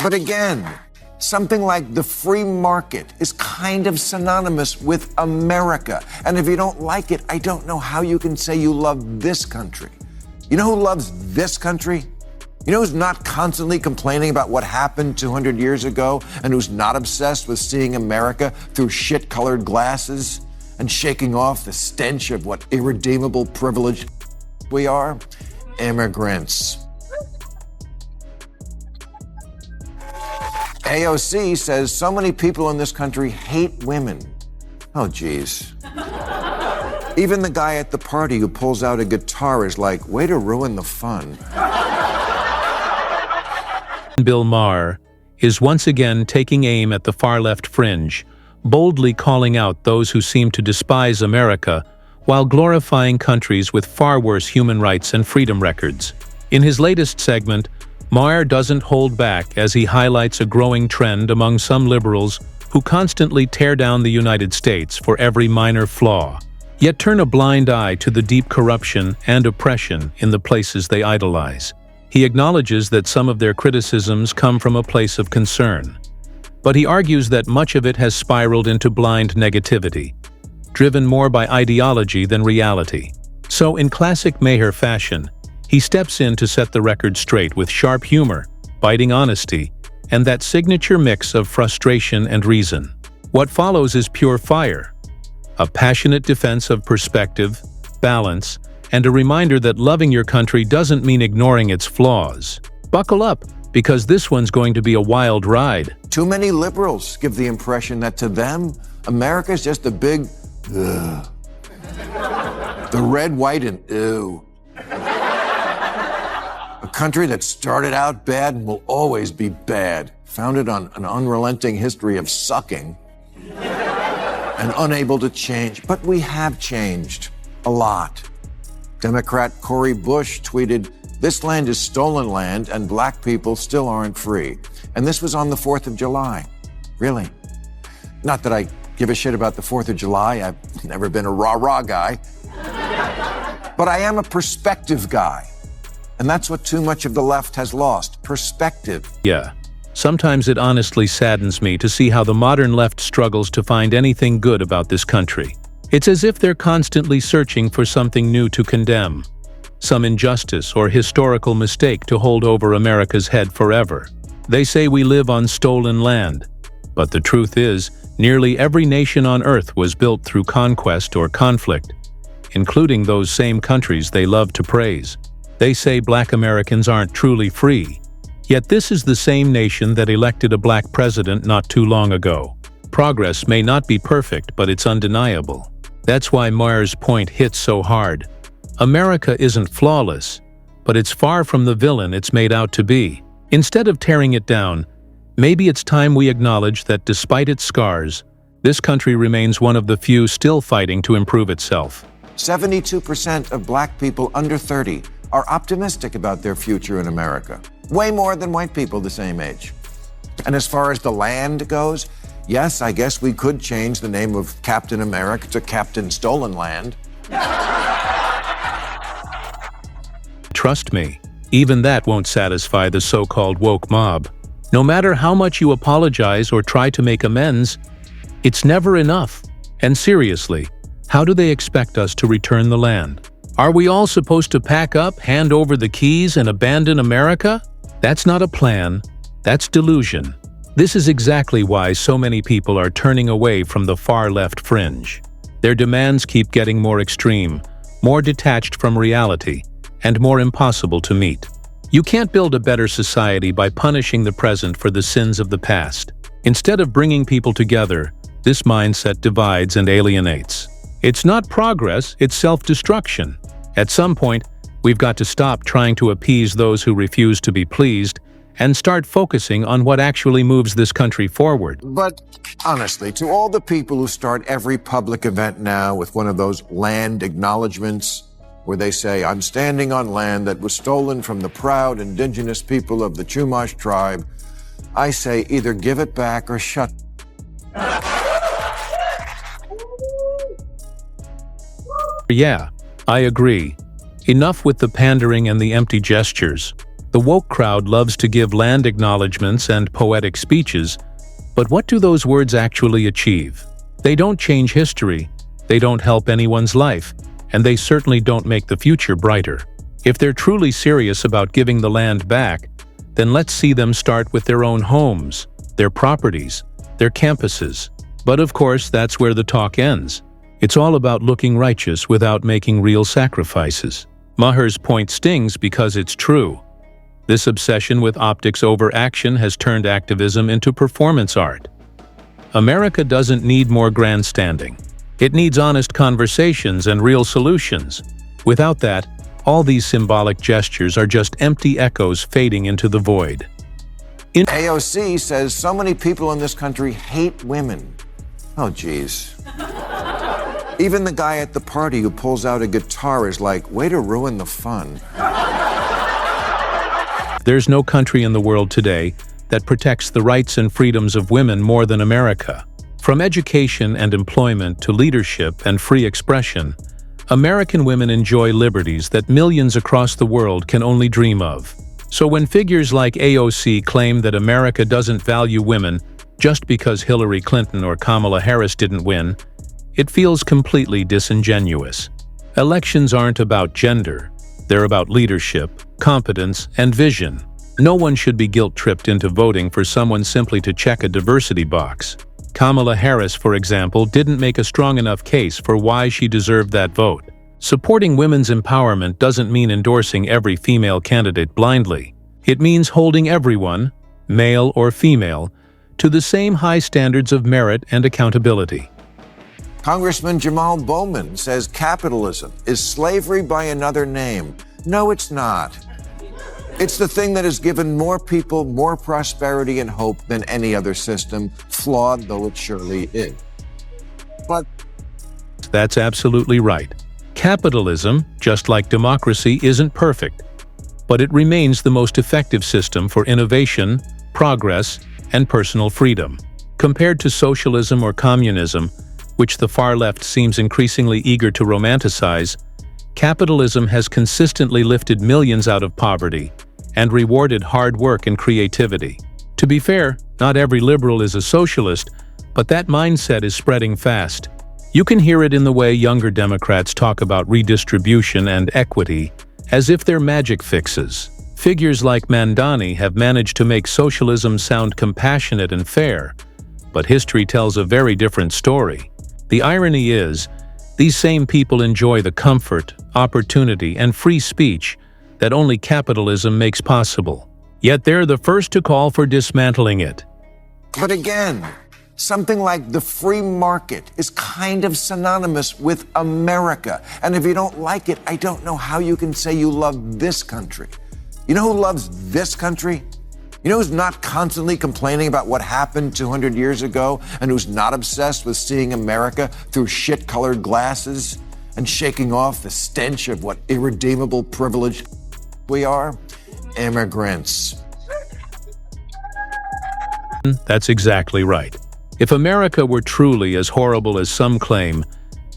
But again, something like the free market is kind of synonymous with America. And if you don't like it, I don't know how you can say you love this country. You know who loves this country? You know who's not constantly complaining about what happened 200 years ago and who's not obsessed with seeing America through shit-colored glasses and shaking off the stench of what irredeemable privilege we are? Immigrants. AOC says so many people in this country hate women. Oh, geez. Even the guy at the party who pulls out a guitar is like, way to ruin the fun. Bill Maher is once again taking aim at the far-left fringe, boldly calling out those who seem to despise America while glorifying countries with far worse human rights and freedom records. In his latest segment, Maher doesn't hold back as he highlights a growing trend among some liberals who constantly tear down the United States for every minor flaw, yet turn a blind eye to the deep corruption and oppression in the places they idolize. He acknowledges that some of their criticisms come from a place of concern, but he argues that much of it has spiraled into blind negativity, driven more by ideology than reality. So, in classic Maher fashion, he steps in to set the record straight with sharp humor, biting honesty, and that signature mix of frustration and reason. What follows is pure fire, a passionate defense of perspective, balance, and a reminder that loving your country doesn't mean ignoring its flaws. Buckle up, because this one's going to be a wild ride. Too many liberals give the impression that to them, America's just a big, ugh. The red, white, and ew. A country that started out bad and will always be bad, founded on an unrelenting history of sucking and unable to change. But we have changed a lot. Democrat Cori Bush tweeted, "This land is stolen land and black people still aren't free." And this was on the 4th of July. Really? Not that I give a shit about the 4th of July. I've never been a rah-rah guy. But I am a perspective guy. And that's what too much of the left has lost, perspective. Yeah. Sometimes it honestly saddens me to see how the modern left struggles to find anything good about this country. It's as if they're constantly searching for something new to condemn, some injustice or historical mistake to hold over America's head forever. They say we live on stolen land, but the truth is, nearly every nation on earth was built through conquest or conflict, including those same countries they love to praise. They say black Americans aren't truly free, yet this is the same nation that elected a black president not too long ago. Progress may not be perfect, but it's undeniable. That's why Maher's point hits so hard. America isn't flawless, but it's far from the villain it's made out to be. Instead of tearing it down, maybe it's time we acknowledge that despite its scars, this country remains one of the few still fighting to improve itself. 72% of black people under 30 are optimistic about their future in America. Way more than white people the same age. And as far as the land goes, yes, I guess we could change the name of Captain America to Captain Stolen Land. Trust me, even that won't satisfy the so-called woke mob. No matter how much you apologize or try to make amends, it's never enough. And seriously, how do they expect us to return the land? Are we all supposed to pack up, hand over the keys, and abandon America? That's not a plan. That's delusion. This is exactly why so many people are turning away from the far-left fringe. Their demands keep getting more extreme, more detached from reality, and more impossible to meet. You can't build a better society by punishing the present for the sins of the past. Instead of bringing people together, this mindset divides and alienates. It's not progress, it's self-destruction. At some point, we've got to stop trying to appease those who refuse to be pleased and start focusing on what actually moves this country forward. But honestly, to all the people who start every public event now with one of those land acknowledgements where they say, "I'm standing on land that was stolen from the proud indigenous people of the Chumash tribe," I say either give it back or shut. Yeah, I agree. Enough with the pandering and the empty gestures. The woke crowd loves to give land acknowledgments and poetic speeches, but what do those words actually achieve? They don't change history, they don't help anyone's life, and they certainly don't make the future brighter. If they're truly serious about giving the land back, then let's see them start with their own homes, their properties, their campuses. But of course, that's where the talk ends. It's all about looking righteous without making real sacrifices. Maher's point stings because it's true. This obsession with optics over action has turned activism into performance art. America doesn't need more grandstanding. It needs honest conversations and real solutions. Without that, all these symbolic gestures are just empty echoes fading into the void. AOC says so many people in this country hate women. Oh, geez. Even the guy at the party who pulls out a guitar is like, way to ruin the fun. There's no country in the world today that protects the rights and freedoms of women more than America. From education and employment to leadership and free expression, American women enjoy liberties that millions across the world can only dream of. So when figures like AOC claim that America doesn't value women just because Hillary Clinton or Kamala Harris didn't win, it feels completely disingenuous. Elections aren't about gender. They're about leadership, competence, and vision. No one should be guilt-tripped into voting for someone simply to check a diversity box. Kamala Harris, for example, didn't make a strong enough case for why she deserved that vote. Supporting women's empowerment doesn't mean endorsing every female candidate blindly. It means holding everyone, male or female, to the same high standards of merit and accountability. Congressman Jamal Bowman says capitalism is slavery by another name. No, it's not. It's the thing that has given more people more prosperity and hope than any other system, flawed though it surely is. But that's absolutely right. Capitalism, just like democracy, isn't perfect, but it remains the most effective system for innovation, progress, and personal freedom. Compared to socialism or communism, which the far left seems increasingly eager to romanticize, capitalism has consistently lifted millions out of poverty and rewarded hard work and creativity. To be fair, not every liberal is a socialist, but that mindset is spreading fast. You can hear it in the way younger Democrats talk about redistribution and equity, as if they're magic fixes. Figures like Mandani have managed to make socialism sound compassionate and fair, but history tells a very different story. The irony is, these same people enjoy the comfort, opportunity, and free speech that only capitalism makes possible. Yet they're the first to call for dismantling it. But again, something like the free market is kind of synonymous with America. And if you don't like it, I don't know how you can say you love this country. You know who loves this country? You know who's not constantly complaining about what happened 200 years ago and who's not obsessed with seeing America through shit-colored glasses and shaking off the stench of what irredeemable privilege we are? Immigrants. That's exactly right. If America were truly as horrible as some claim,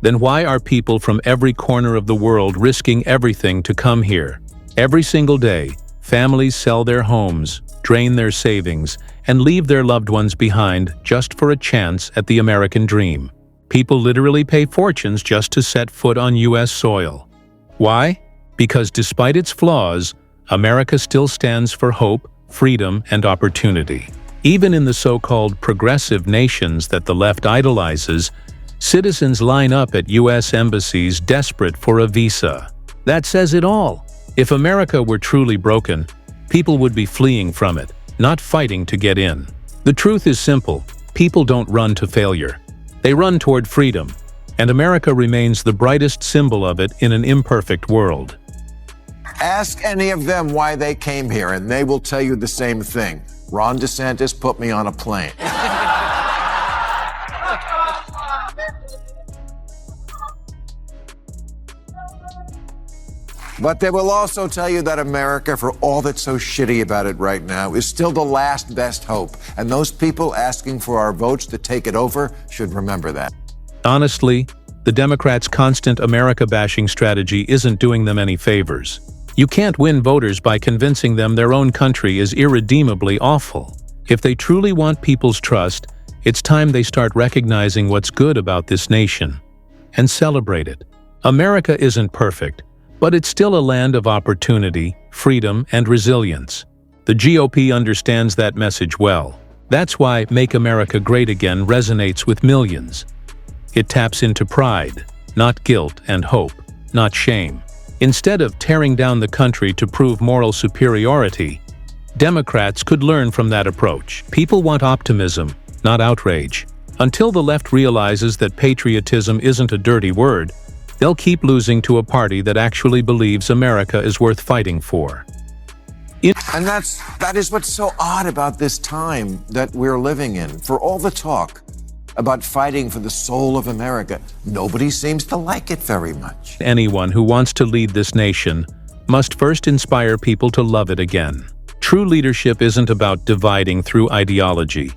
then why are people from every corner of the world risking everything to come here? Every single day, families sell their homes, drain their savings, and leave their loved ones behind just for a chance at the American dream. People literally pay fortunes just to set foot on U.S. soil. Why? Because despite its flaws, America still stands for hope, freedom, and opportunity. Even in the so-called progressive nations that the left idolizes, citizens line up at U.S. embassies desperate for a visa. That says it all. If America were truly broken, people would be fleeing from it, not fighting to get in. The truth is simple. People don't run to failure. They run toward freedom, and America remains the brightest symbol of it in an imperfect world. Ask any of them why they came here, and they will tell you the same thing. Ron DeSantis put me on a plane. But they will also tell you that America, for all that's so shitty about it right now, is still the last best hope. And those people asking for our votes to take it over should remember that. Honestly, the Democrats' constant America-bashing strategy isn't doing them any favors. You can't win voters by convincing them their own country is irredeemably awful. If they truly want people's trust, it's time they start recognizing what's good about this nation and celebrate it. America isn't perfect, but it's still a land of opportunity, freedom, and resilience. The GOP understands that message well. That's why Make America Great Again resonates with millions. It taps into pride, not guilt, and hope, not shame. Instead of tearing down the country to prove moral superiority, Democrats could learn from that approach. People want optimism, not outrage. Until the left realizes that patriotism isn't a dirty word, they'll keep losing to a party that actually believes America is worth fighting for. And that is what's so odd about this time that we're living in. For all the talk about fighting for the soul of America, nobody seems to like it very much. Anyone who wants to lead this nation must first inspire people to love it again. True leadership isn't about dividing through ideology.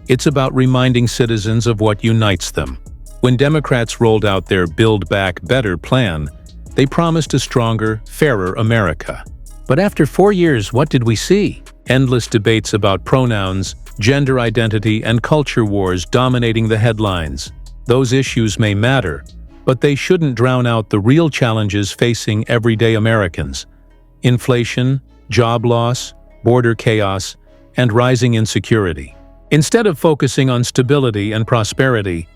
It's about reminding citizens of what unites them. When Democrats rolled out their Build Back Better plan, they promised a stronger, fairer America. But after 4 years, what did we see? Endless debates about pronouns, gender identity, and culture wars dominating the headlines. Those issues may matter, but they shouldn't drown out the real challenges facing everyday Americans: inflation, job loss, border chaos, and rising insecurity. Instead of focusing on stability and prosperity,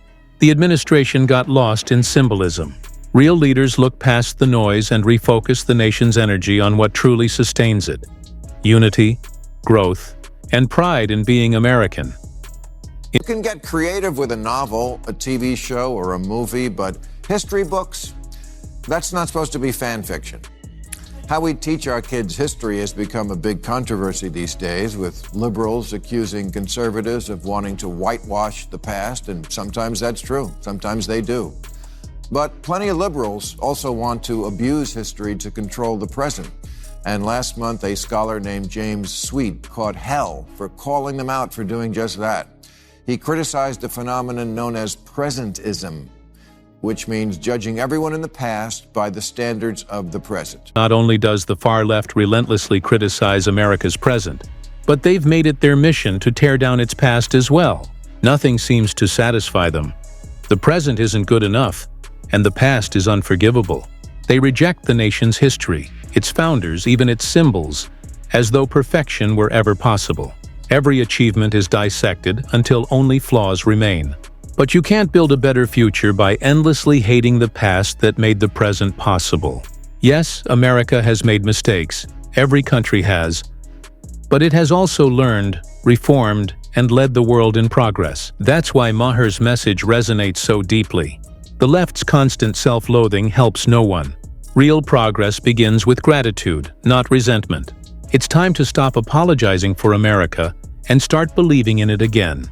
the administration got lost in symbolism. Real leaders look past the noise and refocus the nation's energy on what truly sustains it: unity, growth, and pride in being American. You can get creative with a novel, a TV show, or a movie, but history books, that's not supposed to be fan fiction. How we teach our kids history has become a big controversy these days, with liberals accusing conservatives of wanting to whitewash the past, and sometimes that's true. Sometimes they do. But plenty of liberals also want to abuse history to control the present. And last month, a scholar named James Sweet caught hell for calling them out for doing just that. He criticized a phenomenon known as presentism, which means judging everyone in the past by the standards of the present. Not only does the far left relentlessly criticize America's present, but they've made it their mission to tear down its past as well. Nothing seems to satisfy them. The present isn't good enough, and the past is unforgivable. They reject the nation's history, its founders, even its symbols, as though perfection were ever possible. Every achievement is dissected until only flaws remain. But you can't build a better future by endlessly hating the past that made the present possible. Yes, America has made mistakes. Every country has. But it has also learned, reformed, and led the world in progress. That's why Maher's message resonates so deeply. The left's constant self-loathing helps no one. Real progress begins with gratitude, not resentment. It's time to stop apologizing for America and start believing in it again.